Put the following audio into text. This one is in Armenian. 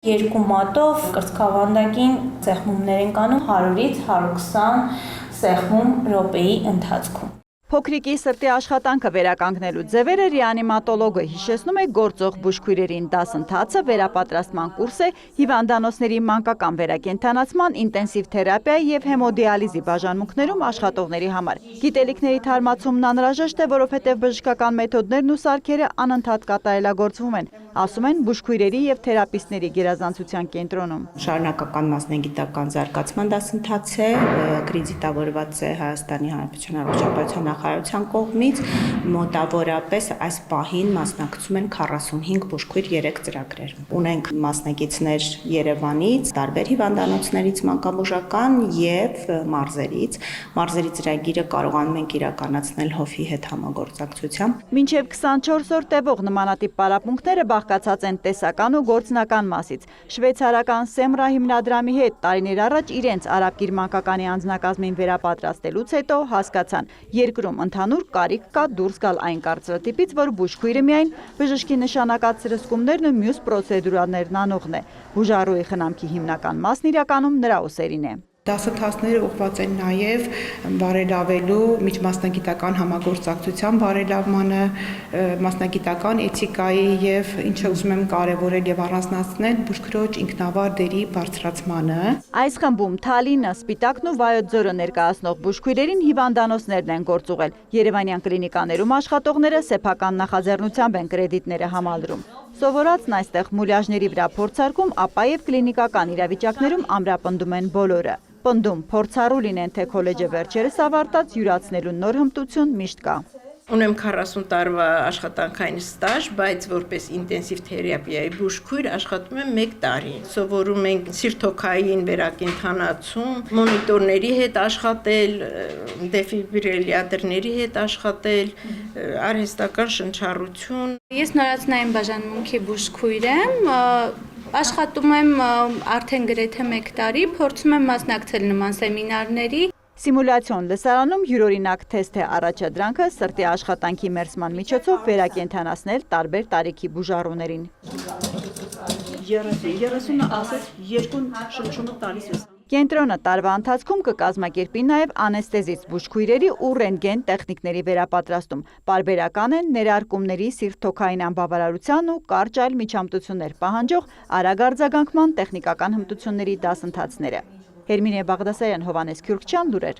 Երկու մատով կրծքավանդակին սեղմումներ են կանում 100-ից 120 սեղմում րոպեի ընթացքում։ Փոքրիկի սրտի աշխատանքը վերականգնելու ձևերը ռեանիմատոլոգը հիշեցնում է գործող բուժքույրերին դասընթացը վերապատրաստման կուրս է հիվանդանոցների մանկական վերակենդանացման, ինտենսիվ թերապիայի եւ հեմոդիալիզի բաժանմունքներում աշխատողների համար։ Գիտելիքների թարմացումն անհրաժեշտ է, որովհետեւ բժշկական մեթոդներն ու սարքերը անընդհատ կատարելագործվում են, ասում են բուժքույրերի եւ թերապիստների գերազանցության կենտրոնում։ Շարունակական մասնագիտական զարգացման դասընթաց է, կրեդիտավորված է Հայաստանի Հանրապետության առողջապահության նախարարության կողմից, մոտավորապես այս պահին մասնակցում են 45 բուժքույր 3 ծրագրեր։ Ունենք մասնակիցներ Երևանից, տարբեր հիվանդանոցներից մանկաբուժական եւ մարզերից։ Մարզերի ծրագիրը կարողանում ենք իրականացնել ՀՕՖ-ի հետ համագործակցությամբ։ Մինչև 24 օր տևող նմանատիպ պարապմունքները բաղկացած են տեսական ու գործնական մասից։ Շվեյցարական Սեմրա հիմնադրամի հետ տարիներ առաջ իրենց արաբկիր մանկականի անձնակազմին վերապատրաստելուց հետո հասկացան, երկրում ընդհանուր կարիք կա դուրս գալ այն կարծրատիպից, որ բուժքույրը միայն բժշկի նշանակած սրսկումներն ու մյուս պրոցեդուրաներն անողն է։ Բուժառուի խնամքի հիմնական մասն իրականում նրա ուսերին է։ Դասընթացները ուղղված են նաև բարելավելու միջմասնագիտական համագործակցության բարելավմանը, մասնագիտական էթիկայի եւ ինչը ուզում եմ կարևորել եւ առանձնացնել բուժքրոջ ինքնավար դերի բարձրացմանը։ Այս խմբում Թալինը, Սպիտակն ու Վայոց ձորը ներկայացնող բուժքույրերին հիվանդանոցներն են գործուղել։ Երևանյան կլինիկաներում աշխատողները սեփական նախաձեռնությամբ են կրեդիտները համալրում։ Սովորածն այստեղ մուլյաժների վրա փորձարկում, ապա եւ կլինիկական իրավիճակներում ամրապնդում են բոլորը։ Պնդում փորձառու լինեն, թե քոլեջը վերջերս ավարտած յուրացնելու նոր հմտություն միշտ կա։ Ունեմ 40 տարվա աշխատանքային ստաժ, բայց որպես ինտենսիվ թերապիայի բուժքույր աշխատում եմ 1 տարի։ Սովորում ենք սիրտոքային վերակենդանացում, մոնիտորների հետ աշխատել, դեֆիբրիլյատորների հետ աշխատել, արհեստական շնչառություն։ Ես նորածնային բաժանմունքի բուժքույր եմ, աշխատում եմ արդեն գրեթե 1 տարի, փորձում եմ մասնակցել նման սեմինարների։ Սիմուլյացիոն լսարանում յուրօրինակ թեստ է առաջադրանքը սրտի աշխատանքի մերսման միջոցով վերակենդանացնել տարբեր տարիքի բուժառուներին։ 30-ը ասեց 2 շնչումը տալիս ես։ Կենտրոնը տարվա ընթացքում կկազմակերպի նաև անեստեզիստ բուժքույրերի ու ռենտգեն տեխնիկների վերապատրաստում։ Պարբերական են ներարկումների սիրտ-թոքային անբավարարության ու կարճ այլ միջամտություններ պահանջող արագ արձագանքման տեխնիկական հմտությունների դասընթացները։ Հերմինե Բաղդասարյան, Հովհաննես Քյուրքչյան, լուրեր։